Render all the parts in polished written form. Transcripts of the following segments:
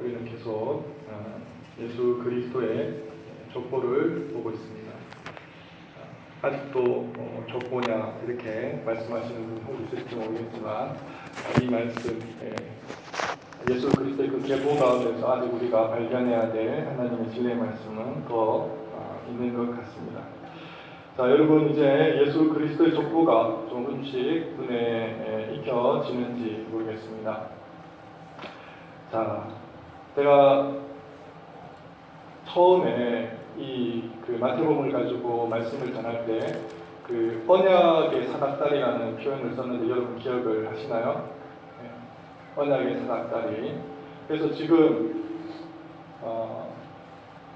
우리는 계속 예수 그리스도의 족보를 보고 있습니다. 아직도 족보냐 이렇게 말씀하시는 분이 있을지 모르겠지만 이 말씀 예수 그리스도의 그 계보 가운데서 아직 우리가 발견해야 될 하나님의 진리의 말씀은 더 있는 것 같습니다. 자, 여러분 이제 예수 그리스도의 족보가 조금씩 눈에 익혀지는지 모르겠습니다. 자, 제가 처음에 그 마태복음을 가지고 말씀을 전할 때 그 언약의 사닥다리라는 표현을 썼는데 여러분 기억을 하시나요? 언약의 사닥다리. 그래서 지금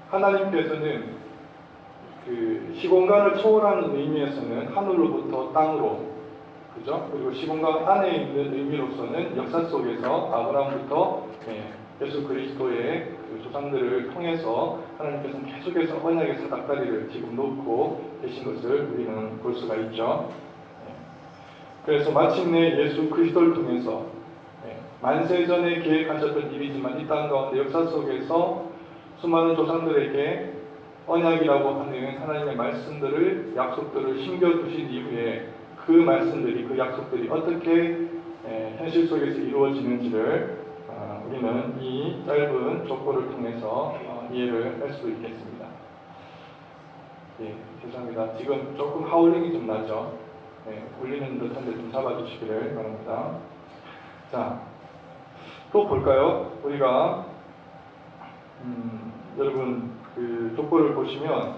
하나님께서는 그 시공간을 초월하는 의미에서는 하늘로부터 땅으로, 그죠? 그리고 시공간 안에 있는 의미로서는 역사 속에서 아브라함부터 예수 그리스도의 그 조상들을 통해서 하나님께서는 계속해서 언약의 사닥다리를 지금 놓고 계신 것을 우리는 볼 수가 있죠. 그래서 마침내 예수 그리스도를 통해서 만세전에 계획하셨던 일이지만 이 땅 가운데 역사 속에서 수많은 조상들에게 언약이라고 하는 하나님의 말씀들을, 약속들을 심겨두신 이후에 그 말씀들이, 그 약속들이 어떻게 현실 속에서 이루어지는지를 우리는 이 짧은 족보를 통해서 이해를 할 수 있겠습니다. 죄송합니다. 지금 조금 하울링이 좀 나죠. 울리는 듯한데 좀 잡아주시기를 바랍니다. 자, 또 볼까요? 우리가 여러분 그 족보를 보시면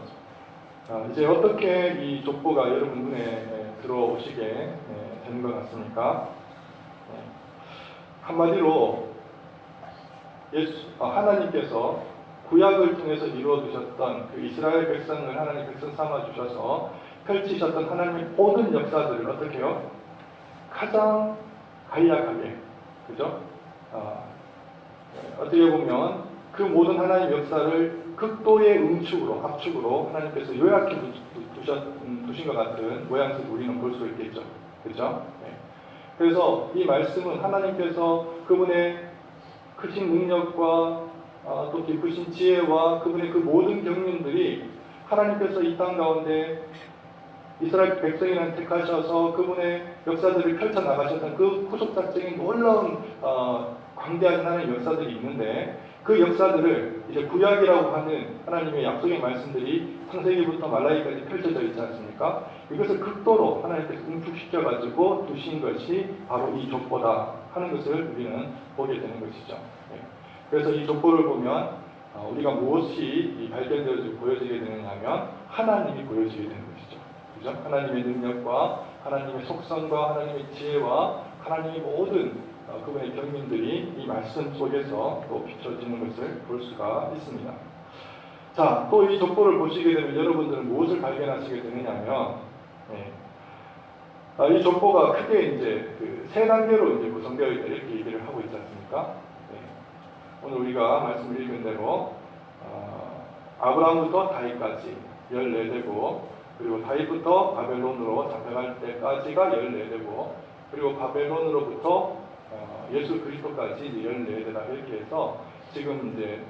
이제 어떻게 이 족보가 여러분 눈에 들어오시게 되는 것 같습니까? 한마디로 하나님께서 구약을 통해서 이루어 두셨던 그 이스라엘 백성을 하나님 백성 삼아 주셔서 펼치셨던 하나님의 모든 역사들을 어떻게 해요? 가장 간략하게, 그죠? 어떻게 보면 그 모든 하나님의 역사를 극도의 응축으로, 압축으로 하나님께서 요약해 두신 것 같은 모양새를 우리는 볼 수 있겠죠. 그죠? 그래서 이 말씀은 하나님께서 그분의 크신 능력과 또 깊으신 지혜와 그분의 그 모든 경륜들이 하나님께서 이 땅 가운데 이스라엘 백성이라는 택하셔서 그분의 역사들을 펼쳐나가셨던 그 후속작적인 놀라운 광대한 하나님의 역사들이 있는데 그 역사들을 이제 구약이라고 하는 하나님의 약속의 말씀들이 창세기부터 말라기까지 펼쳐져 있지 않습니까? 이것을 극도로 하나님께서 응축시켜가지고 두신 것이 바로 이 족보다 하는 것을 우리는 보게 되는 것이죠. 그래서 이 족보를 보면 우리가 무엇이 발견되어지고 보여지게 되느냐면 하나님이 보여지게 되는 것이죠. 그죠? 하나님의 능력과 하나님의 속성과 하나님의 지혜와 하나님의 모든 그분의 경륜들이 이 말씀 속에서 또 비춰지는 것을 볼 수가 있습니다. 자, 또 이 족보를 보시게 되면 여러분들은 무엇을 발견하시게 되느냐면, 이 족보가 크게 이제 그 세 단계로 이제 구성되어 있다 이렇게 얘기를 하고 있지 않습니까? 오늘 우리가 말씀을 읽은 대로 아브라함부터 다윗까지 14대고, 그리고 다윗부터 바벨론으로 잡혀갈 때까지가 14대고, 그리고 바벨론으로부터 예수 그리스도까지 14대다 이렇게 해서 지금 이제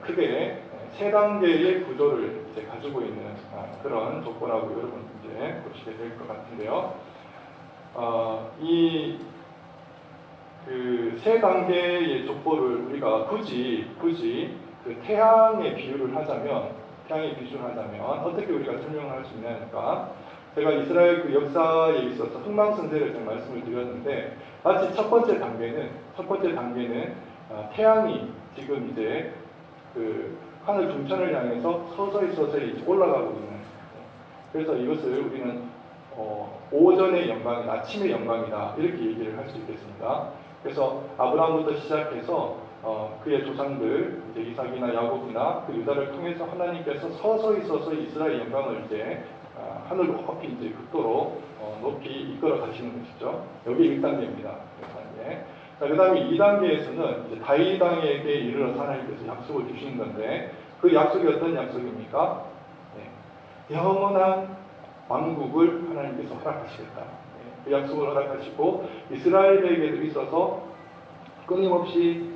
크게 세 단계의 구조를 이제 가지고 있는 그런 족보라고 여러분 이제 보시게 될 것 같은데요. 이 그 세 단계의 족보를 우리가 굳이 그 태양의 비유를 하자면 어떻게 우리가 설명할 수 있냐니까, 제가 이스라엘 그 역사에 있어서 흥망성쇠를 제가 말씀을 드렸는데 마치 첫 번째 단계는 태양이 지금 이제 그 하늘 중천을 향해서 서서히 올라가고 있는, 그래서 이것을 우리는 오전의 영광이다, 아침의 영광이다 이렇게 얘기를 할 수 있겠습니다. 그래서 아브라함부터 시작해서 그의 조상들 이제 이삭이나 야곱이나 그 유다를 통해서 하나님께서 서서히 이스라엘 영광을 이제 하늘로 높이 이제 극도로 높이 이끌어 가시는 것이죠. 여기 1단계입니다. 자, 그 다음에 2단계에서는 이제 다윗 왕에게 이르러서 하나님께서 약속을 주시는 건데 그 약속이 어떤 약속입니까? 영원한 왕국을 하나님께서 허락하시겠다. 그 약속을 허락하시고 이스라엘에게도 있어서 끊임없이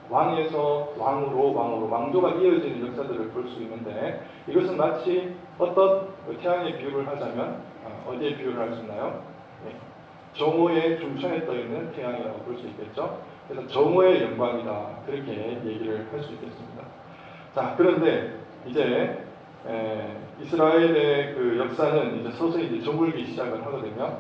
왕에서 왕으로 왕조가 이어지는 역사들을 볼 수 있는데, 이것은 마치 어떤 태양의 비유를 하자면 어디에 비유를 할 수 있나요? 정오의 중천에 떠 있는 태양이라고 볼 수 있겠죠. 그래서 정오의 영광이다, 그렇게 얘기를 할 수 있겠습니다. 자, 그런데 이제 이스라엘의 그 역사는 이제 서서히 이제 저물기 시작을 하거든요.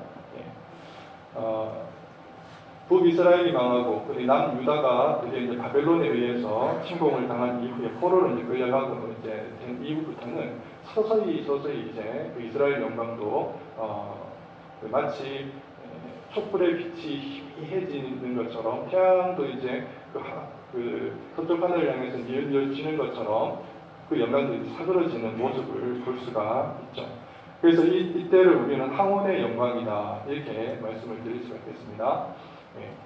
북이스라엘이 망하고, 그리고 남유다가 그게 이제 바벨론에 의해서 침공을 당한 이후에 포로로 이제 끌려가고 이제 된 이후부터는 서서히 이제 그 이스라엘 영광도 마치 촛불의 빛이 희미해지는 것처럼, 태양도 이제 그 서쪽 하늘을 향해서 뉘어지는 것처럼 그 영광도 이제 사그러지는 모습을 볼 수가 있죠. 그래서 이때를 우리는 항온의 영광이다, 이렇게 말씀을 드릴 수가 있겠습니다.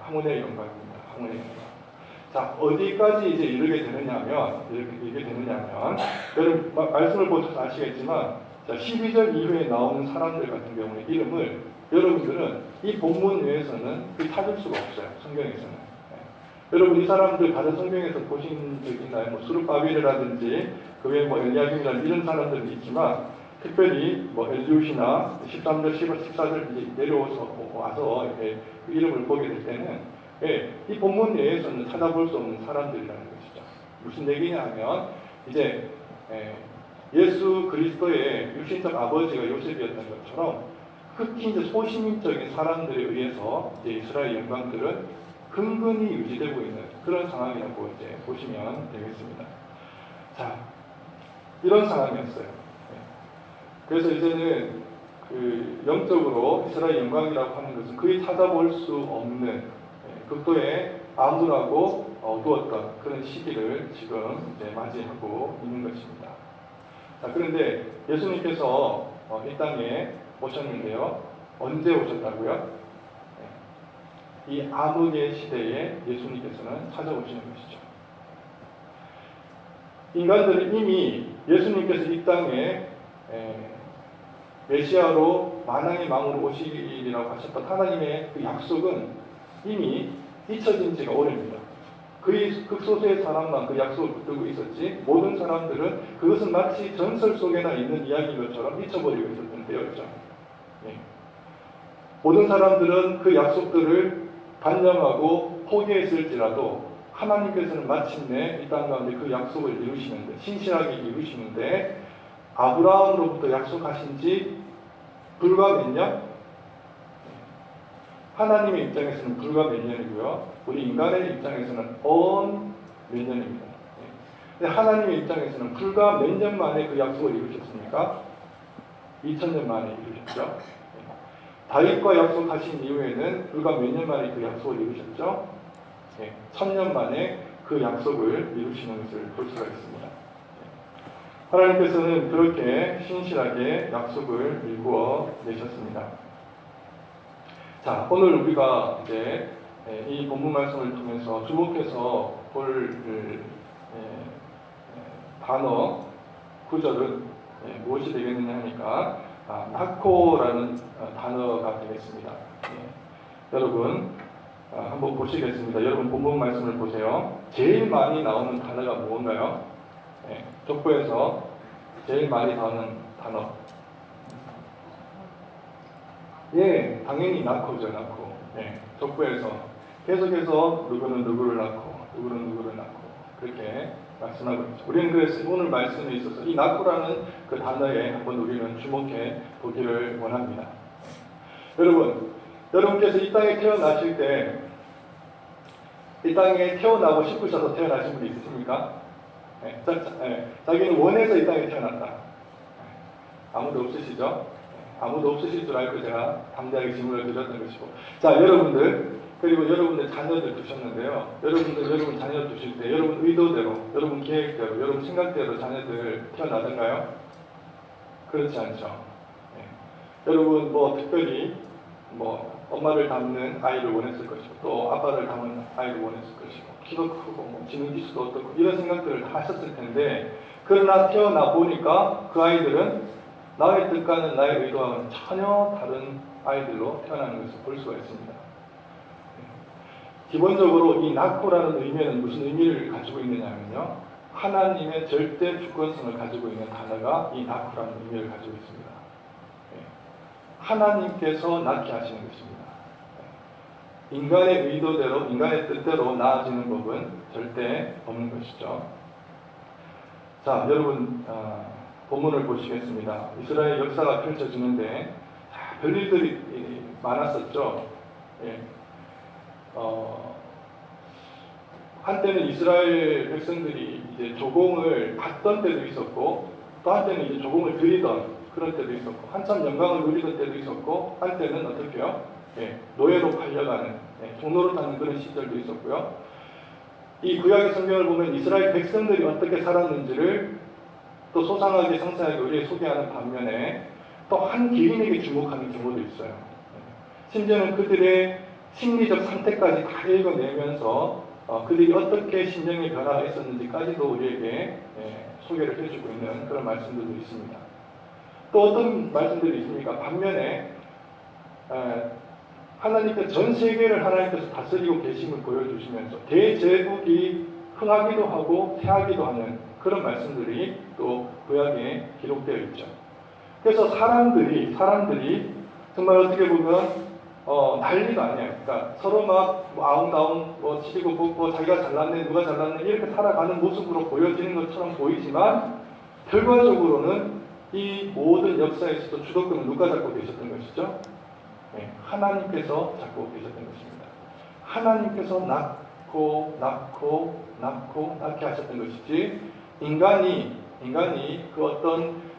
항온의 영광입니다. 항온의 영광. 자, 어디까지 이제 이르게 되느냐면, 여러분 말씀을 보셔서 아시겠지만, 자, 12절 이후에 나오는 사람들 같은 경우에 이름을 여러분들은 이 본문 외에서는 찾을 수가 없어요. 성경에서는. 여러분 이 사람들 다른 성경에서 보신 적 있나요? 뭐 수르바벨이라든지 그 외에 뭐 엘리야김이라든지 이런 사람들이 있지만, 특별히 뭐 엘리우시나 13절, 14절 와서 이렇게 그 이름을 보게 될 때는 이 본문 내에서는 찾아볼 수 없는 사람들이라는 것이죠. 무슨 얘기냐 하면, 이제 예수 그리스도의 육신적 아버지가 요셉이었던 것처럼 특히 이제 소시민적인 사람들에 의해서 이제 이스라엘 영광들은 근근히 유지되고 있는 그런 상황이라고 이제 보시면 되겠습니다. 자, 이런 상황이었어요. 그래서 이제는 그 영적으로 이스라엘 영광이라고 하는 것은 거의 찾아볼 수 없는 극도의 암울하고 어두웠던 그런 시기를 지금 이제 맞이하고 있는 것입니다. 자, 그런데 예수님께서 이 땅에 오셨는데요. 언제 오셨다고요? 이 암흑의 시대에 예수님께서는 찾아오시는 것이죠. 인간들은 이미 예수님께서 이 땅에 메시아로 만왕의 왕으로 오시리라고 하셨던 하나님의 그 약속은 이미 잊혀진 지가 오래입니다. 극소수의 사람만 그 약속을 붙들고 있었지, 모든 사람들은 그것은 마치 전설 속에나 있는 이야기인 것처럼 잊혀버리고 있었던 때였죠. 모든 사람들은 그 약속들을 반영하고 포기했을지라도 하나님께서는 마침내 이 땅 가운데 그 약속을 이루시는데, 신실하게 이루시는데, 아브라함으로부터 약속하신 지 불과 몇 년? 하나님의 입장에서는 불과 몇 년이고요. 우리 인간의 입장에서는 몇 년입니다. 근데 하나님의 입장에서는 불과 몇 년 만에 그 약속을 이루셨습니까? 2000년 만에 이루셨죠. 다윗과 약속하신 이후에는 불과 몇 년 만에 그 약속을 이루셨죠. 1000년 만에 그 약속을 이루시는 것을 볼 수가 있습니다. 하나님께서는 그렇게 신실하게 약속을 이루어 내셨습니다. 자, 오늘 우리가 이제 이 본문 말씀을 통해서 주목해서 볼 단어, 구절은 무엇이 되겠느냐 하니까 나코라는 단어가 되겠습니다. 여러분 한번 보시겠습니다. 여러분 본문 말씀을 보세요. 제일 많이 나오는 단어가 무언가요? 족보에서 제일 많이 나오는 단어. 당연히 낳고죠, 낳고. 족보에서 계속해서 누구는 누구를 낳고, 누구는 누구를 낳고, 그렇게 말씀하고 있죠. 우리는 그래서 오늘 말씀에 있어서 이 낳고라는 그 단어에 한번 우리는 주목해 보기를 원합니다. 여러분께서 이 땅에 태어나실 때, 이 땅에 태어나고 싶으셔서 태어나신 분이 있으십니까? 자기는 원해서 이 땅에 태어났다. 아무도 없으시죠? 아무도 없으실 줄 알고 제가 담대하게 질문을 드렸던 것이고. 자, 여러분들, 그리고 여러분들 자녀들 두셨는데요. 여러분 자녀 두실 때 여러분 의도대로, 여러분 계획대로, 여러분 생각대로 자녀들 태어나던가요? 그렇지 않죠. 여러분 특별히 엄마를 닮는 아이를 원했을 것이고, 또 아빠를 닮은 아이를 원했을 것이고, 키도 크고 지능 지수도 어떻고 이런 생각들을 다 하셨을 텐데, 그러나 태어나 보니까 그 아이들은 나의 뜻과는 나의 의도와는 전혀 다른 아이들로 태어나는 것을 볼 수가 있습니다. 기본적으로 이 나코라는 의미는 무슨 의미를 가지고 있느냐면요. 하나님의 절대 주권성을 가지고 있는 단어가 이 나코라는 의미를 가지고 있습니다. 하나님께서 낳게 하시는 것입니다. 인간의 의도대로, 인간의 뜻대로 낳아지는 법은 절대 없는 것이죠. 자, 여러분 본문을 보시겠습니다. 이스라엘 역사가 펼쳐지는데 별일들이 많았었죠. 예. 한때는 이스라엘 백성들이 이제 조공을 받던 때도 있었고, 또 한때는 이제 조공을 드리던 그런 때도 있었고, 한참 영광을 누리던 때도 있었고, 한때는 어떻게요? 노예로 팔려가는, 종로를 타는 그런 시절도 있었고요. 이 구약의 성경을 보면 이스라엘 백성들이 어떻게 살았는지를 또 소상하게 상세하게 우리에게 소개하는 반면에 또 한 기인에게 주목하는 경우도 있어요. 심지어는 그들의 심리적 상태까지 다 읽어내면서 그들이 어떻게 심령의 변화가 있었는지까지도 우리에게 소개를 해주고 있는 그런 말씀들도 있습니다. 또 어떤 말씀들이 있습니까? 반면에 하나님께서 전 세계를 하나님께서 다스리고 계심을 보여주시면서 대제국이 흥하기도 하고 패하기도 하는 그런 말씀들이 또 구약에 기록되어 있죠. 그래서 사람들이 정말 어떻게 보면 난리도 아니에요. 그러니까 서로 막 아웅다웅 치고 뽑고 자기가 잘났네 누가 잘났네 이렇게 살아가는 모습으로 보여지는 것처럼 보이지만 결과적으로는 이 모든 역사에서도 주도권을 누가 잡고 계셨던 것이죠? 하나님께서 잡고 계셨던 것입니다. 하나님께서 낳게 하셨던 것이지 인간이 그 어떤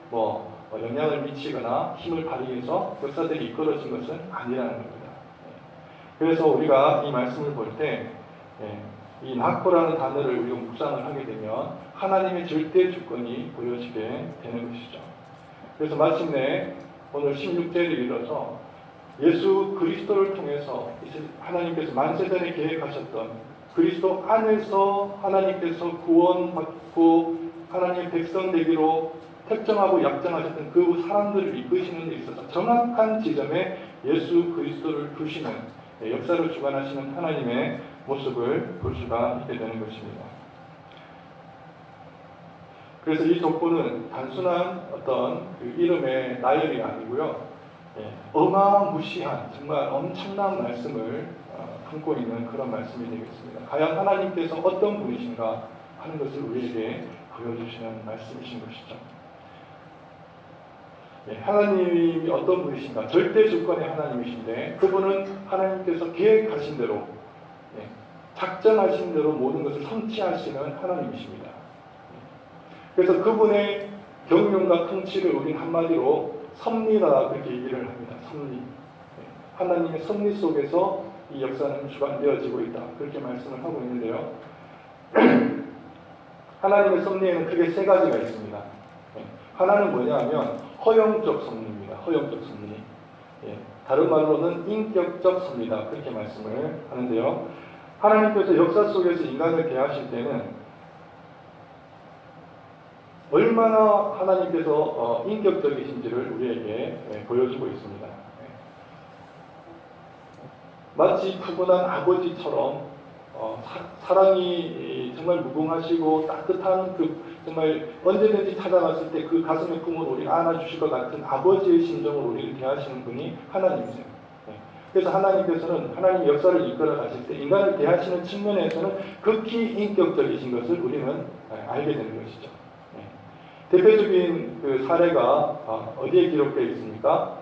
영향을 미치거나 힘을 발휘해서 역사들이 이끌어진 것은 아니라는 겁니다. 그래서 우리가 이 말씀을 볼 때 이 나코라는 단어를 우리가 묵상을 하게 되면 하나님의 절대 주권이 보여지게 되는 것이죠. 그래서 마침내 오늘 16절을 이뤄서 예수 그리스도를 통해서 하나님께서 만세전에 계획하셨던 그리스도 안에서 하나님께서 구원받고 하나님의 백성 되기로 특정하고 약정하셨던 그 사람들을 이끄시는 데 있어서 정확한 지점에 예수 그리스도를 두시는 역사를 주관하시는 하나님의 모습을 볼 수가 있게 되는 것입니다. 그래서 이 족보는 단순한 어떤 그 이름의 나열이 아니고요. 어마무시한 정말 엄청난 말씀을 품고 있는 그런 말씀이 되겠습니다. 과연 하나님께서 어떤 분이신가 하는 것을 우리에게 보여주시는 말씀이신 것이죠. 하나님이 어떤 분이신가? 절대 주권의 하나님이신데 그분은 하나님께서 계획하신 대로 작정하신 대로 모든 것을 성취하시는 하나님이십니다. 그래서 그분의 경륜과 통치를 우린 한마디로 섭리라 그렇게 얘기를 합니다. 섭리. 하나님의 섭리 속에서 이 역사는 주관되어지고 있다. 그렇게 말씀을 하고 있는데요. 하나님의 섭리에는 크게 세 가지가 있습니다. 하나는 뭐냐 하면 허용적 섭리입니다. 허용적 섭리. 다른 말로는 인격적 섭리다. 그렇게 말씀을 하는데요. 하나님께서 역사 속에서 인간을 대하실 때는 얼마나 하나님께서 인격적이신지를 우리에게 보여주고 있습니다. 마치 푸근한 아버지처럼 사랑이 정말 무궁하시고 따뜻한 정말 언제든지 찾아갔을 때 그 가슴의 품을 우리 안아주실 것 같은 아버지의 심정으로 우리를 대하시는 분이 하나님이세요. 그래서 하나님께서는 하나님 역사를 이끌어 가실 때 인간을 대하시는 측면에서는 극히 인격적이신 것을 우리는 알게 되는 것이죠. 대표적인 그 사례가 어디에 기록되어 있습니까?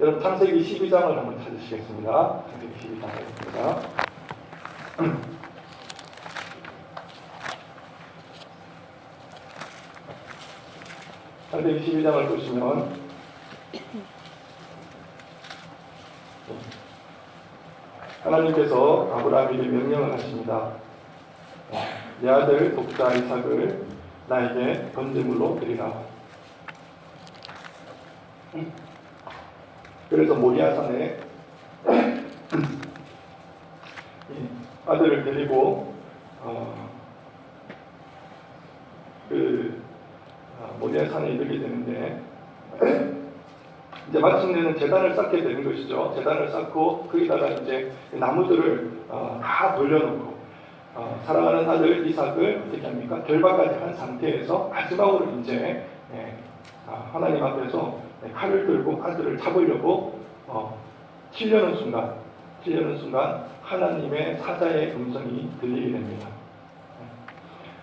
여러분 창세기 12장을 한번 찾으시겠습니다. 창세기 12장입니다. 창세기 12장을 보시면 하나님께서 아브라함에게 명령을 하십니다. 내 아들 독자 이삭을 나에게 번제물로 드리라. 그래서 모리아산에 아들을 데리고 모리아산에 이르게 되는데 이제 마침내는 제단을 쌓게 되는 것이죠. 제단을 쌓고 거기다가 이제 나무들을 다 돌려놓고 사랑하는 아들 이삭을 어떻게 합니까? 결박까지 한 상태에서 마지막으로 이제 하나님 앞에서 칼을 들고 아들을 잡으려고 치려는 순간 하나님의 사자의 음성이 들리게 됩니다.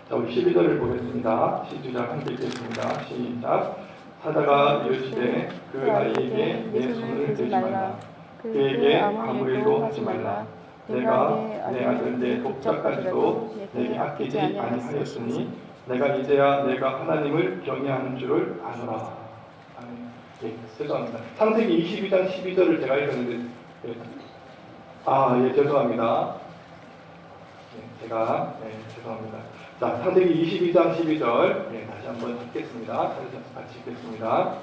자, 우리 12절을 보겠습니다. 시작 함께 읽겠습니다. 시작. 사자가 이르시되 그 아이에게 내 손을 대지 말라. 그에게 아무 일도 하지 말라. 내가 내 아들 내 독자까지도 내게 아끼지 아니하였으니 내가 이제야 내가 하나님을 경외하는 줄을 아노라. 예, 죄송합니다. 창세기 22장 12절을 제가 읽었는데 예, 죄송합니다. 죄송합니다. 자, 창세기 22장 12절 다시 한번 읽겠습니다. 같이 읽겠습니다.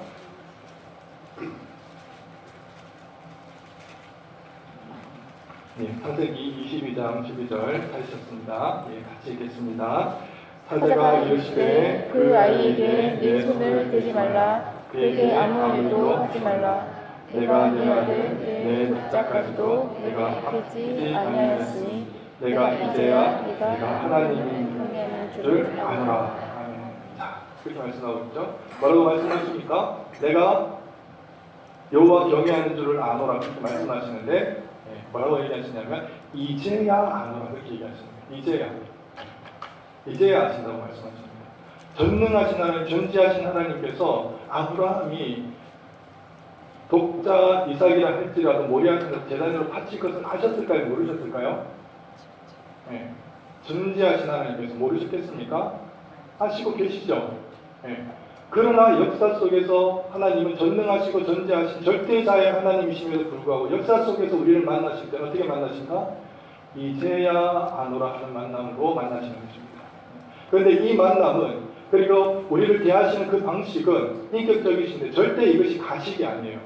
창세기 22장 12절 찾으셨습니다. 같이 읽겠습니다. 사자가 이르시되 그 아이에게 내 손을 대지 말라. 그에게 아무 일도 하지 말라. 내가 내 아들 내 독자까지도 내가 아끼지 아니하였으니 내가 이제야 내가 하나님인 줄 아노라. 자, 그렇게 말씀하고 있죠. 뭐라고 말씀하십니까? 내가 여호와 경외하는 줄을 아노라 그렇게 말씀하시는데 뭐라고 얘기하시냐면 이제야 아노라 그렇게 얘기하십니다. 이제야 아신다고 말씀하십니다. 전능하신 하나님, 전지하신 하나님께서 아브라함이 독자 이삭이라 할지라도 모리아에서 제단으로 바칠 것을 아셨을까요? 모르셨을까요? 전지하신 하나님께서 모르셨겠습니까? 아시고 계시죠? 그러나 역사 속에서 하나님은 전능하시고 전지하신 절대자의 하나님이심에도 불구하고 역사 속에서 우리를 만나실 때는 어떻게 만나신가? 이제야 아노라 하는 만남으로 만나시는 것입니다. 그런데 이 만남은 그리고 우리를 대하시는 그 방식은 인격적이신데 절대 이것이 가식이 아니에요.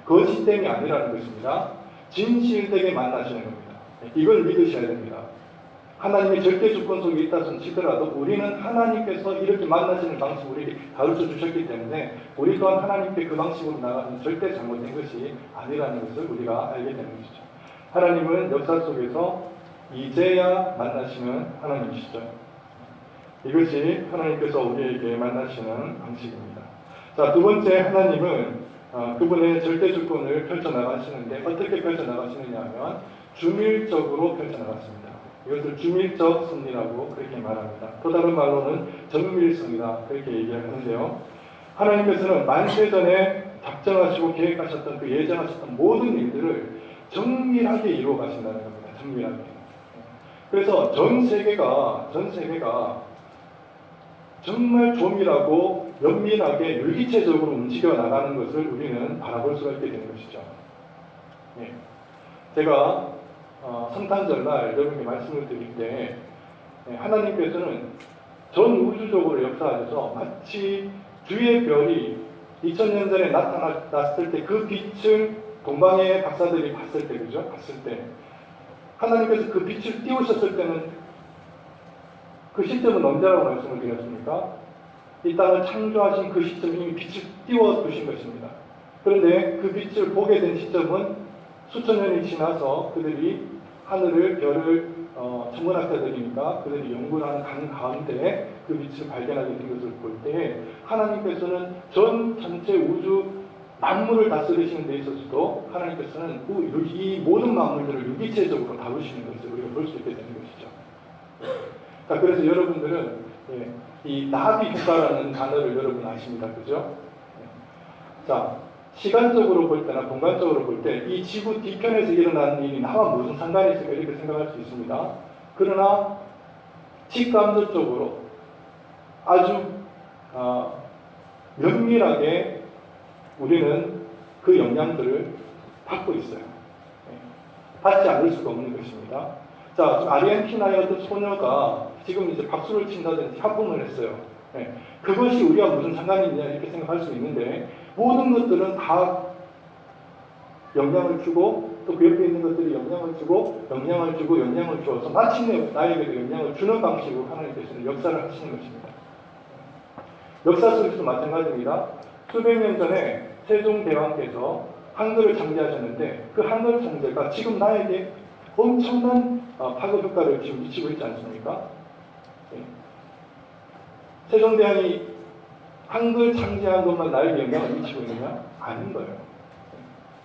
거짓됨이 아니라는 것입니다. 진실되게 만나시는 겁니다. 이걸 믿으셔야 됩니다. 하나님의 절대 주권 속에 있다 치더라도 우리는 하나님께서 이렇게 만나시는 방식을 우리에게 가르쳐 주셨기 때문에 우리 또한 하나님께 그 방식으로 나가는 절대 잘못된 것이 아니라는 것을 우리가 알게 되는 것이죠. 하나님은 역사 속에서 이제야 만나시는 하나님이시죠. 이것이 하나님께서 우리에게 만나시는 방식입니다. 자, 두 번째 하나님은 그분의 절대 주권을 펼쳐나가시는데 어떻게 펼쳐나가시느냐 하면 주밀적으로 펼쳐나갔습니다. 이것을 주밀적 섭리라고 그렇게 말합니다. 또 다른 말로는 정밀성이다 그렇게 얘기하는데요. 하나님께서는 만세전에 작정하시고 계획하셨던 그 예정하셨던 모든 일들을 정밀하게 이루어 가신다는 겁니다. 정밀하게. 그래서 전 세계가 정말 조밀하고 면밀하게 율기체적으로 움직여 나가는 것을 우리는 바라볼 수가 있게 되는 것이죠. 제가 성탄절날 여러분께 말씀을 드릴 때 하나님께서는 전 우주적으로 역사하셔서 마치 주의 별이 2000년 전에 나타났을 때 그 빛을 동방의 박사들이 봤을 때, 그죠? 봤을 때 하나님께서 그 빛을 띄우셨을 때는 그 시점은 언제라고 말씀을 드렸습니까? 이 땅을 창조하신 그 시점이 이미 빛을 띄워 두신 것입니다. 그런데 그 빛을 보게 된 시점은 수천 년이 지나서 그들이 하늘을, 별을, 천문학자들이니까 그들이 연구를 하는 가운데 그 빛을 발견하게 된 것을 볼 때 하나님께서는 전 전체 우주 만물을 다스리시는 데 있어서도 하나님께서는 이 모든 만물들을 유기체적으로 다루시는 것을 우리가 볼 수 있게 되는 것이죠. 자, 그래서 여러분들은 이 나비 효과라는 단어를 여러분 아십니다. 그죠? 자, 시간적으로 볼 때나 공간적으로 볼 때 이 지구 뒤편에서 일어나는 일이 나와 무슨 상관이 있을까 이렇게 생각할 수 있습니다. 그러나 직감적으로 아주 면밀하게 우리는 그 영향들을 받고 있어요. 받지 않을 수가 없는 것입니다. 자, 아르헨티나의 어떤 소녀가 지금 이제 박수를 친다든지 하품을 했어요. 그것이 우리가 무슨 상관이 있냐 이렇게 생각할 수 있는데 모든 것들은 다 영향을 주고 또 그 옆에 있는 것들이 영향을 주고 영향을 주어서 마침내 나에게도 영향을 주는 방식으로 하나님께서는 역사를 하시는 것입니다. 역사 속에서도 마찬가지입니다. 수백 년 전에 세종대왕께서 한글을 창제하셨는데 그 한글 창제가 지금 나에게 엄청난 파급 효과를 지금 미치고 있지 않습니까? 예. 세종대왕이 한글 창제한 것만 나에게 영향을 미치고 있느냐? 아닌 거예요.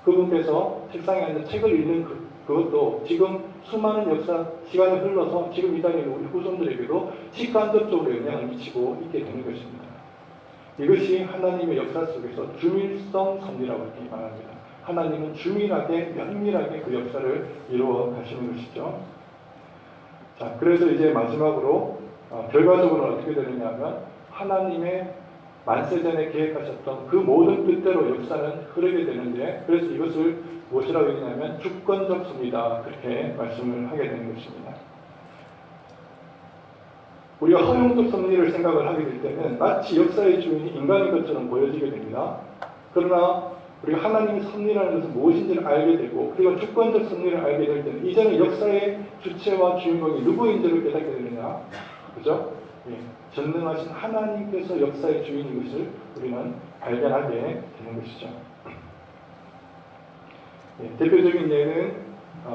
그분께서 책상에 앉아 책을 읽는 그것도 지금 수많은 역사 시간이 흘러서 지금 이 자리에 있는 우리 후손들에게도 직간접적으로 영향을 미치고 있게 되는 것입니다. 이것이 하나님의 역사 속에서 주밀성 섭리라고 이렇게 말합니다. 하나님은 주밀하게 면밀하게 그 역사를 이루어 가시는 것이죠. 자, 그래서 이제 마지막으로 결과적으로 어떻게 되느냐면 하나님의 만세전에 계획하셨던 그 모든 뜻대로 역사는 흐르게 되는데, 그래서 이것을 무엇이라고 얘기하냐면 주권적 섭리다, 그렇게 말씀을 하게 되는 것입니다. 우리가 허용적 섭리를 생각을 하게 될 때는 마치 역사의 주인이 인간인 것처럼 보여지게 됩니다. 그러나 우리가 하나님의 섭리라는 것은 무엇인지를 알게 되고, 그리고 주권적 섭리를 알게 될 때는 이전에 역사의 주체와 주인공이 누구인지를 깨닫게 되느냐, 그죠? 예. 전능하신 하나님께서 역사의 주인인 것을 우리는 발견하게 되는 것이죠. 예, 대표적인 예는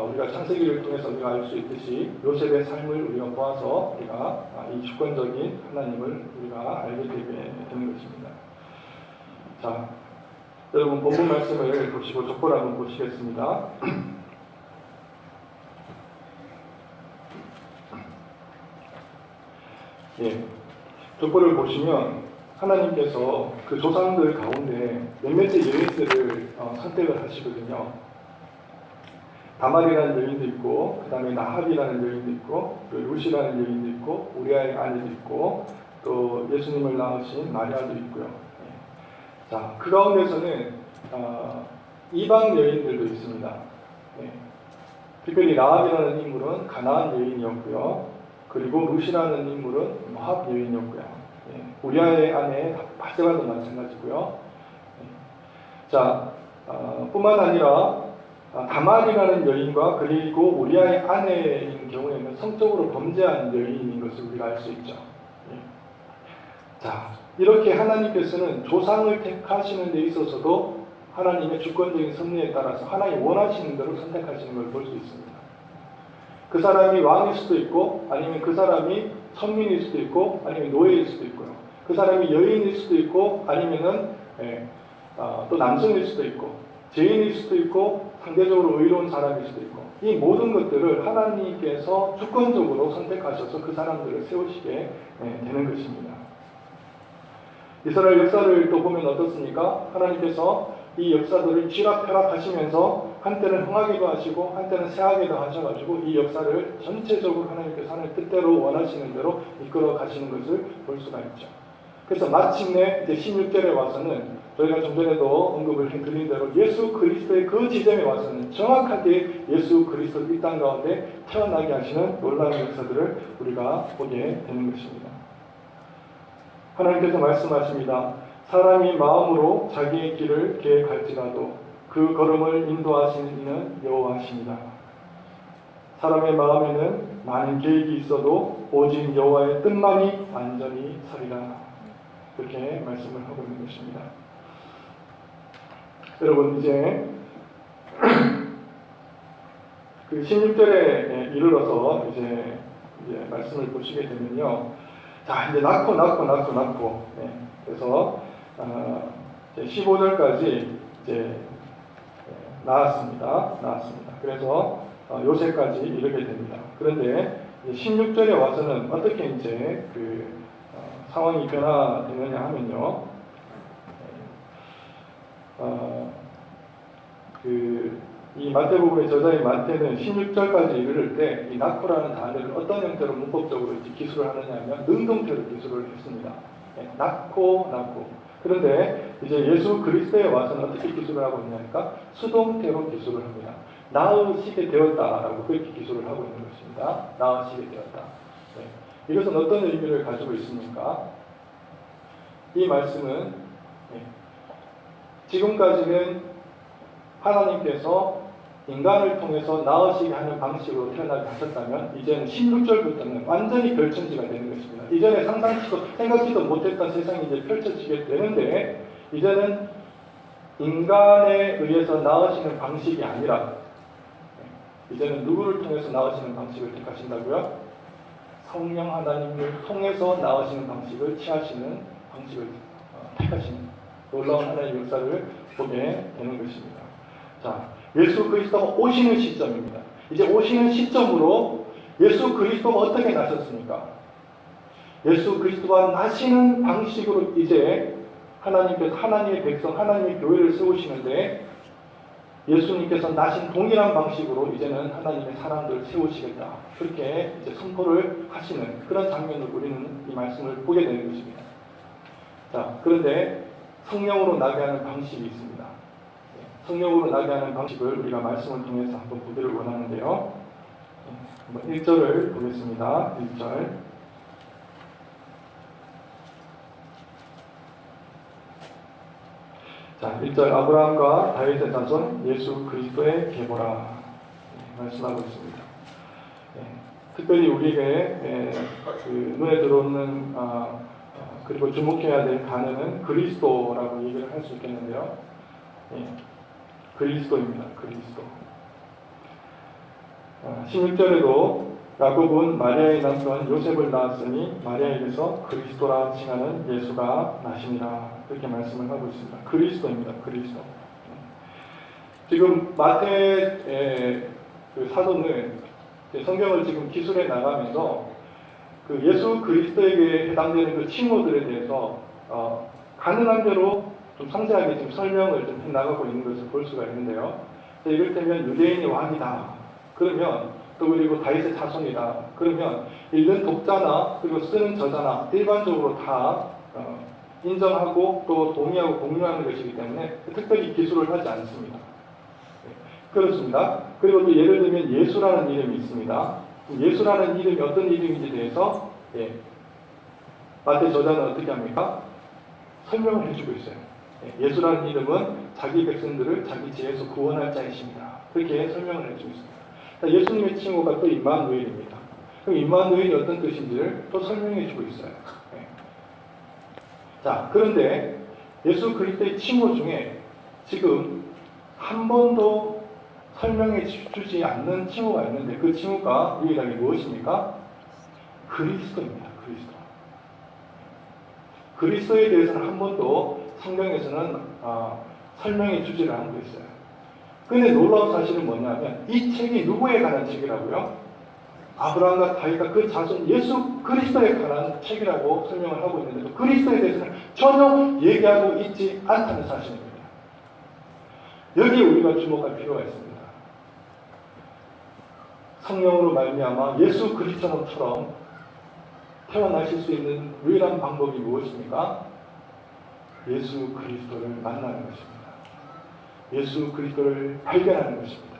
우리가 창세기를 통해서 우리가 알 수 있듯이 요셉의 삶을 우리가 보아서 우리가 이 주권적인 하나님을 우리가 알게 되게 되는 것입니다. 자, 여러분 본문 말씀을 보시고 족보를 한번 보시겠습니다. 예. 족보를 보시면 하나님께서 그 조상들 가운데 몇몇의 여인들을 선택을 하시거든요. 다말이라는 여인도 있고, 그 다음에 나합이라는 여인도 있고, 또 룻이라는 여인도 있고, 우리아의 아내도 있고, 또 예수님을 낳으신 마리아도 있고요. 자, 그 가운데서는 이방 여인들도 있습니다. 특별히 나합이라는 인물은 가나안 여인이었고요. 그리고 룻이라는 인물은 모압 여인이었고요. 우리아의 아내 바세바도 마찬가지고요. 자, 뿐만 아니라 다말이라는 여인과 그리고 우리아의 아내인 경우에는 성적으로 범죄한 여인인 것을 우리가 알 수 있죠. 자, 이렇게 하나님께서는 조상을 택하시는 데 있어서도 하나님의 주권적인 섭리에 따라서 하나님 원하시는 대로 선택하시는 걸 볼 수 있습니다. 그 사람이 왕일 수도 있고, 아니면 그 사람이 천민일 수도 있고, 아니면 노예일 수도 있고요. 그 사람이 여인일 수도 있고, 아니면은 또 남성일 수도 있고, 죄인일 수도 있고, 상대적으로 의로운 사람일 수도 있고, 이 모든 것들을 하나님께서 주권적으로 선택하셔서 그 사람들을 세우시게 되는 것입니다. 이스라엘 역사를 또 보면 어떻습니까? 하나님께서 이 역사들을 쥐락펴락하시면서 한때는 흥하기도 하시고 한때는 쇠하기도 하셔가지고 이 역사를 전체적으로 하나님께서 하나님 뜻대로 원하시는 대로 이끌어 가시는 것을 볼 수가 있죠. 그래서 마침내 이제 16절에 와서는 저희가 좀 전에도 언급을 해드린 대로 예수 그리스도의 그 지점에 와서는 정확하게 예수 그리스도 이 땅 가운데 태어나게 하시는 놀라운 역사들을 우리가 보게 되는 것입니다. 하나님께서 말씀하십니다. 사람이 마음으로 자기의 길을 계획할지라도 그 걸음을 인도하시는 이는 여호와시니라. 사람의 마음에는 많은 계획이 있어도 오직 여호와의 뜻만이 완전히 서리라. 그렇게 말씀을 하고 있는 것입니다. 여러분 이제 그 16절에 이르러서 이제 말씀을 보시게 되면요. 자, 이제 낳고. 그래서 15절까지 이제 나왔습니다. 그래서 요새까지 이르게 됩니다. 그런데 16절에 와서는 어떻게 이제 그 상황이 변화되느냐 하면요. 이 마태복음의 저자인 마태는 16절까지 이르를 때 이 낳고라는 단어를 어떤 형태로 문법적으로 이제 기술을 하느냐 하면 능동태로 기술을 했습니다. 낳고. 그런데 이제 예수 그리스도에 와서는 어떻게 기술을 하고 있냐니까 수동태로 기술을 합니다. 낳으시게 되었다라고 그렇게 기술을 하고 있는 것입니다. 낳으시게 되었다. 이것은 어떤 의미를 가지고 있습니까? 이 말씀은 지금까지는 하나님께서 인간을 통해서 낳으시게 하는 방식으로 태어나게 하셨다면 이제는 16절부터는 완전히 별천지가 되는 것입니다. 이전에 상상치도 생각지도 못했던 세상이 이제 펼쳐지게 되는데 이제는 인간에 의해서 나으시는 방식이 아니라 이제는 누구를 통해서 나으시는 방식을 택하신다고요? 성령 하나님을 통해서 나으시는 방식을 취하시는 방식을 택하시는 놀라운 하나님의 역사를 보게 되는 것입니다. 자, 예수 그리스도가 오시는 시점입니다. 이제 오시는 시점으로 예수 그리스도가 어떻게 나셨습니까? 예수 그리스도가 나시는 방식으로 이제 하나님께서 하나님의 백성, 하나님의 교회를 세우시는데 예수님께서 나신 동일한 방식으로 이제는 하나님의 사람들을 세우시겠다. 그렇게 이제 선포를 하시는 그런 장면을 우리는 이 말씀을 보게 되는 것입니다. 자, 그런데 성령으로 나게 하는 방식이 있습니다. 성령으로 나게 하는 방식을 우리가 말씀을 통해서 한번 보기를 원하는데요. 1절을 보겠습니다. 1절. 자, 1절 아브라함과 다윗의 자손 예수 그리스도의 계보라 말씀하고 있습니다. 특별히 우리에게 눈에 들어오는 그리고 주목해야 될 단어는 그리스도라고 얘기를 할 수 있겠는데요. 그리스도입니다. 그리스도. 16절에도 야곱은 마리아의 남편 요셉을 낳았으니 마리아에게서 그리스도라 칭하는 예수가 나시니라. 그렇게 말씀을 하고 있습니다. 그리스도입니다. 그리스도. 지금 마태의 그 사도는 성경을 지금 기술해 나가면서 그 예수 그리스도에게 해당되는 그 칭호들에 대해서 가능한 대로 좀 상세하게 지금 설명을 좀 해나가고 있는 것을 볼 수가 있는데요. 이를테면 유대인의 왕이다. 그러면 또 그리고 다윗의 자손이다. 그러면 읽는 독자나 그리고 쓰는 저자나 일반적으로 다 인정하고 또 동의하고 공유하는 것이기 때문에 특별히 기술을 하지 않습니다. 그렇습니다. 그리고 또 예를 들면 예수라는 이름이 있습니다. 예수라는 이름이 어떤 이름인지에 대해서 마태 저자는 어떻게 합니까? 설명을 해주고 있어요. 예수라는 이름은 자기 백성들을 자기 지혜에서 구원할 자이십니다. 그렇게 설명을 해주고 있습니다. 예수님의 칭호가 또 임마누엘입니다. 그럼 임마누엘이 어떤 뜻인지를 또 설명해주고 있어요. 자, 그런데 예수 그리스도의 칭호 중에 지금 한 번도 설명해 주지 않는 칭호가 있는데 그 칭호가 유일하게 무엇입니까? 그리스도입니다. 그리스도. 그리스도에 대해서는 한 번도 성경에서는 설명해 주지를 않고 있어요. 그런데 놀라운 사실은 뭐냐면 이 책이 누구에 관한 책이라고요? 아브라함과 다윗과 그 자손 예수 그리스도에 관한 책이라고 설명을 하고 있는데 그리스도에 대해서는 전혀 얘기하고 있지 않다는 사실입니다. 여기에 우리가 주목할 필요가 있습니다. 성령으로 말미암아 예수 그리스도처럼 태어나실 수 있는 유일한 방법이 무엇입니까? 예수 그리스도를 만나는 것입니다. 예수 그리스도를 발견하는 것입니다.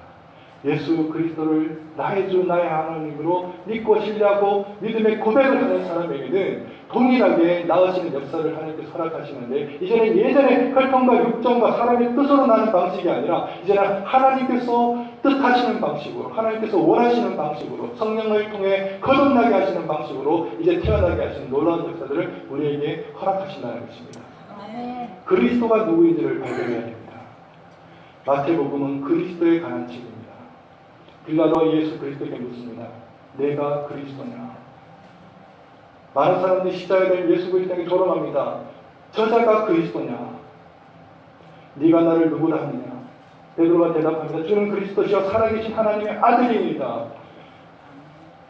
예수 그리스도를 나의 주 나의 하나님으로 믿고 신뢰하고 믿음의 고백을 하는 사람에게는 동일하게 나으시는 역사를 하나님께서 허락하시는데 이제는 예전에 혈통과 육정과 사람의 뜻으로 나는 방식이 아니라 이제는 하나님께서 뜻하시는 방식으로 하나님께서 원하시는 방식으로 성령을 통해 거듭나게 하시는 방식으로 이제 태어나게 하시는 놀라운 역사들을 우리에게 허락하신다는 것입니다. 그리스도가 누구인지를 발견해야 됩니다. 마태복음은 그리스도에 관한 책입니다. 빌라도가 예수 그리스도에게 묻습니다. 내가 그리스도냐? 많은 사람들이 십자가에 예수 그리스도에게 조롱합니다. 저자가 그리스도냐? 네가 나를 누구라 하느냐? 베드로가 대답합니다. 주는 그리스도시여 살아계신 하나님의 아들이니이다.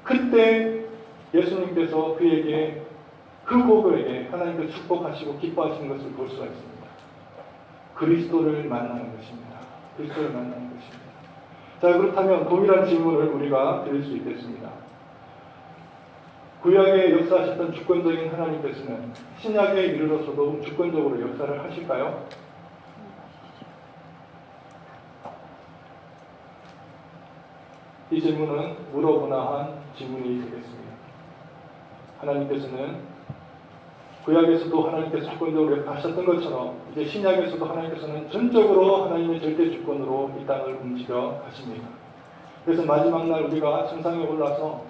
그때 예수님께서 그에게 그 고백에 하나님께서 축복하시고 기뻐하시는 것을 볼 수가 있습니다. 그리스도를 만나는 것입니다. 그리스도를 만나는 것입니다. 자, 그렇다면 동일한 질문을 우리가 드릴 수 있겠습니다. 구약에 역사하셨던 주권적인 하나님께서는 신약에 이르러서도 주권적으로 역사를 하실까요? 이 질문은 물어보나한 질문이 되겠습니다. 하나님께서는 구약에서도 하나님께서 주권적으로 하셨던 것처럼 이제 신약에서도 하나님께서는 전적으로 하나님의 절대 주권으로 이 땅을 움직여 가십니다. 그래서 마지막 날 우리가 천상에 올라서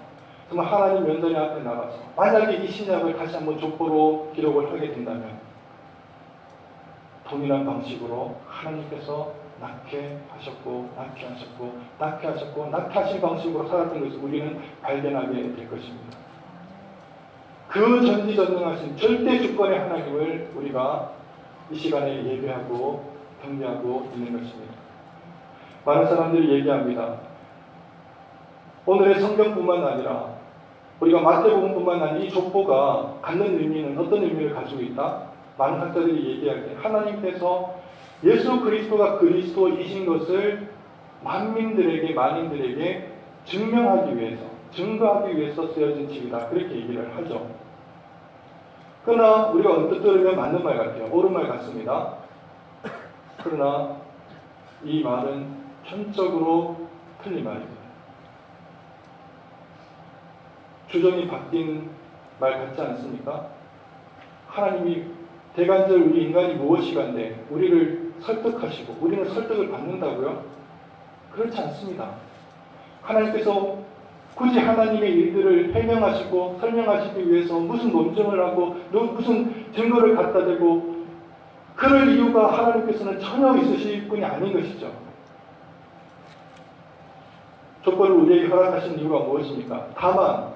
정말 하나님 면전에 앞에 나가서 만약에 이 신약을 다시 한번 족보로 기록을 하게 된다면 동일한 방식으로 하나님께서 낳게 하셨고 낳게 하셨고 낳게 하셨고 낳게 하신 방식으로 살았던 것을 우리는 발견하게 될 것입니다. 그 전지전능하신 절대 주권의 하나님을 우리가 이 시간에 예배하고 경배하고 있는 것입니다. 많은 사람들이 얘기합니다. 오늘의 성경뿐만 아니라 우리가 마태복음뿐만 아니라 이 족보가 갖는 의미는 어떤 의미를 가지고 있다? 많은 학자들이 얘기할 때 하나님께서 예수 그리스도가 그리스도이신 것을 만민들에게 증명하기 위해서, 증거하기 위해서 쓰여진 책이다. 그렇게 얘기를 하죠. 그러나 우리가 언뜻 들으면 맞는 말 같아요. 옳은 말 같습니다. 그러나 이 말은 현적으로 틀린 말입니다. 주전이 바뀐 말 같지 않습니까? 하나님이 대간절 우리 인간이 무엇이간데 우리를 설득하시고 우리는 설득을 받는다고요? 그렇지 않습니다. 하나님께서 굳이 하나님의 일들을 해명하시고 설명하시기 위해서 무슨 논증을 하고 무슨 증거를 갖다 대고 그럴 이유가 하나님께서는 전혀 있으실 분이 아닌 것이죠. 조건을 우리에게 허락하신 이유가 무엇입니까? 다만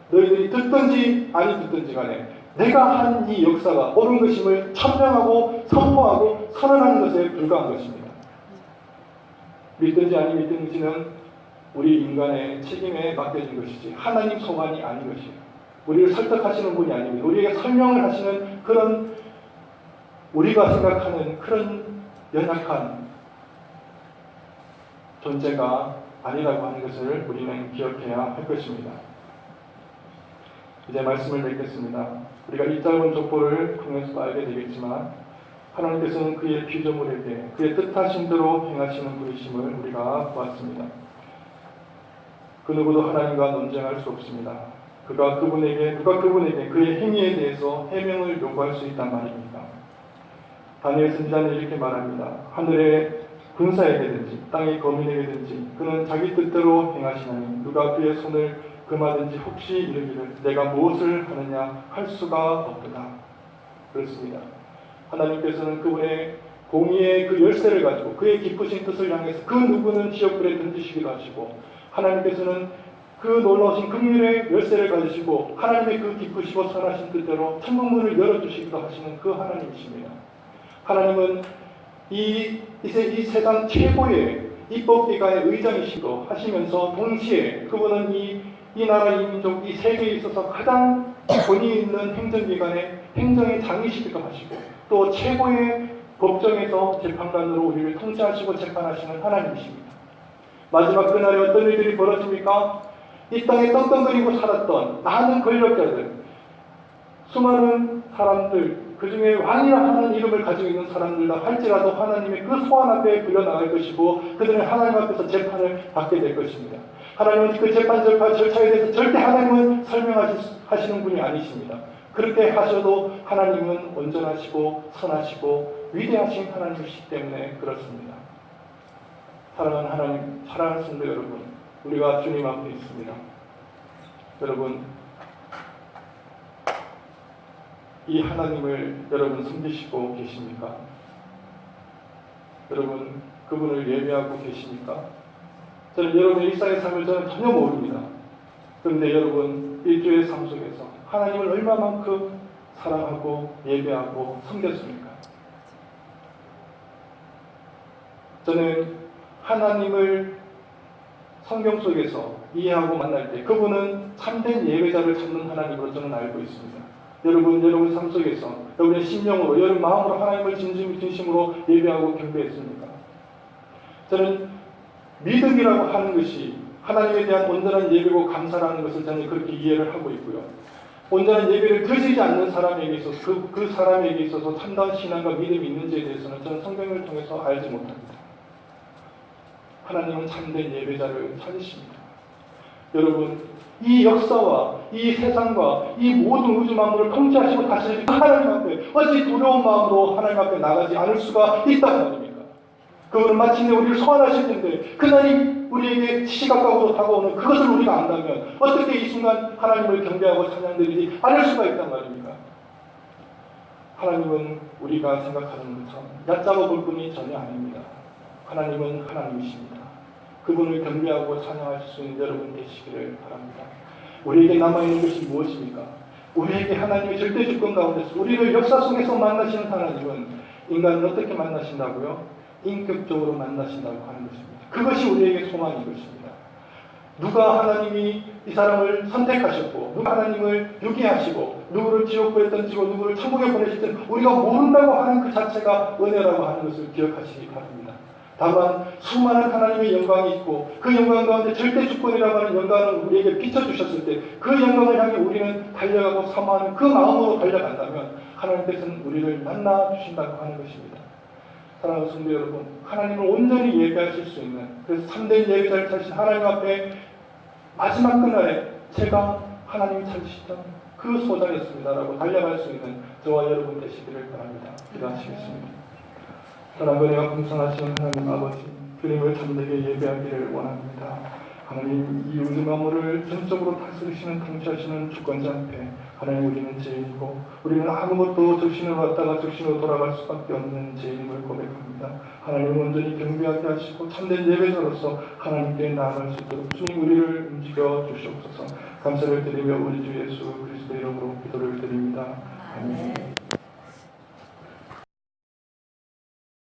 너희들이 듣든지 아니 듣든지 간에 내가 한 이 역사가 옳은 것임을 천명하고 선포하고 선언하는 것에 불과한 것입니다. 믿든지 아니 믿든지는 우리 인간의 책임에 맡겨진 것이지 하나님 소관이 아닌 것이에요. 우리를 설득하시는 분이 아닙니다. 우리에게 설명을 하시는 그런 우리가 생각하는 그런 연약한 존재가 아니라고 하는 것을 우리는 기억해야 할 것입니다. 이제 말씀을 맺겠습니다. 우리가 이 짧은 족보를 통해서 알게 되겠지만 하나님께서는 그의 피조물에게 그의 뜻하신 대로 행하시는 분이심을 우리가 보았습니다. 그 누구도 하나님과 논쟁할 수 없습니다. 누가 그분에게 그의 행위에 대해서 해명을 요구할 수 있단 말입니다. 다니엘 선지자는 이렇게 말합니다. 하늘의 군사에게든지 땅의 거민에게든지 그는 자기 뜻대로 행하시나니 누가 그의 손을 금하든지 혹시 이르기를 내가 무엇을 하느냐 할 수가 없도다. 그렇습니다. 하나님께서는 그분의 공의의 그 열쇠를 가지고 그의 깊으신 뜻을 향해서 그 누구는 지옥불에 던지시기도 하시고 하나님께서는 그 놀라우신 긍휼의 열쇠를 가지시고 하나님의 그 깊으시고 선하신 뜻대로 천국문을 열어주시기도 하시는 그 하나님이십니다. 하나님은 이 세상 최고의 입법기관의 의장이시고 하시면서 동시에 그분은 이 나라, 이 민족, 이 세계에 있어서 가장 권위 있는 행정기관의 행정의 장이시기도 하시고 또 최고의 법정에서 재판관으로 우리를 통치하시고 재판하시는 하나님이십니다. 마지막 그날에 어떤 일들이 벌어집니까? 이 땅에 떵떵거리고 살았던 많은 권력자들, 수많은 사람들, 그 중에 왕이라 하는 이름을 가지고 있는 사람들다 할지라도 하나님의 그 소환 앞에 불려나갈 것이고 그들은 하나님 앞에서 재판을 받게 될 것입니다. 하나님은 그 재판 절차에 대해서 절대 하나님은 설명하시는 분이 아니십니다. 그렇게 하셔도 하나님은 온전하시고 선하시고 위대하신 하나님이시기 때문에 그렇습니다. 사랑하는 하나님, 사랑하는 성도 여러분, 우리가 주님 앞에 있습니다. 여러분, 이 하나님을 여러분 섬기시고 계십니까? 여러분, 그분을 예배하고 계십니까? 저는 여러분의 일상의 삶을 저는 전혀 모릅니다. 그런데 여러분, 일주일의 삶 속에서 하나님을 얼마만큼 사랑하고 예배하고 섬겼습니까? 저는 하나님을 성경 속에서 이해하고 만날 때 그분은 참된 예배자를 찾는 하나님으로 저는 알고 있습니다. 여러분 삶 속에서 여러분의 심령으로, 여러분 마음으로 하나님을 진심으로 예배하고 경배했습니까? 저는 믿음이라고 하는 것이 하나님에 대한 온전한 예배고 감사라는 것을 저는 그렇게 이해를 하고 있고요. 온전한 예배를 드리지 않는 사람에게 있어서 그 사람에게 있어서 참다운 신앙과 믿음이 있는지에 대해서는 저는 성경을 통해서 알지 못합니다. 하나님은 참된 예배자를 찾으십니다. 여러분, 이 역사와 이 세상과 이 모든 우주 만물을 통치하시고 다스리는 하나님 앞에 어찌 두려운 마음으로 하나님 앞에 나가지 않을 수가 있다는 말입니까? 그분은 마침내 우리를 소환하실 텐데 그날이 우리에게 시시각각으로 다가오는 그것을 우리가 안다면 어떻게 이 순간 하나님을 경배하고 찬양드리지 않을 수가 있단 말입니까? 하나님은 우리가 생각하는 것처럼 얕잡아 볼 분이 전혀 아닙니다. 하나님은 하나님이십니다. 그분을 경배하고 찬양할 수 있는 여러분 되시기를 바랍니다. 우리에게 남아있는 것이 무엇입니까? 우리에게 하나님의 절대 주권 가운데서 우리를 역사 속에서 만나시는 하나님은 인간을 어떻게 만나신다고요? 인격적으로 만나신다고 하는 것입니다. 그것이 우리에게 소망인 것입니다. 누가 하나님이 이 사람을 선택하셨고 누가 하나님을 유기하시고 누구를 지옥불에 던지고 누구를 천국에 보내실 우리가 모른다고 하는 그 자체가 은혜라고 하는 것을 기억하시기 바랍니다. 다만 수많은 하나님의 영광이 있고 그 영광 가운데 절대 주권이라고 하는 영광을 우리에게 비춰주셨을 때 그 영광을 향해 우리는 달려가고 사모하는 그 마음으로 달려간다면 하나님께서는 우리를 만나 주신다고 하는 것입니다. 사랑하는 성도 여러분, 하나님을 온전히 예배하실 수 있는 그래서 참된 예배자를 찾으신 하나님 앞에 마지막 그날에 제가 하나님이 찾으시던 그 소장이었습니다라고 달려갈 수 있는 저와 여러분 되시기를 바랍니다. 기도하시겠습니다. 사랑과 내가 풍성하신 하나님 아버지, 주님을 참되게 예배하기를 원합니다. 하나님, 이 우주 만물을 전적으로 다스리시는 통치하시는 주권자 앞에 하나님 우리는 죄인이고 우리는 아무것도 적신으로 왔다가 적신으로 돌아갈 수밖에 없는 죄인임을 고백합니다. 하나님 온전히 경배하게 하시고 참된 예배자로서 하나님께 나아갈 수 있도록 주님 우리를 움직여 주시옵소서. 감사를 드리며 우리 주 예수 그리스도 이름으로 기도를 드립니다. 아멘.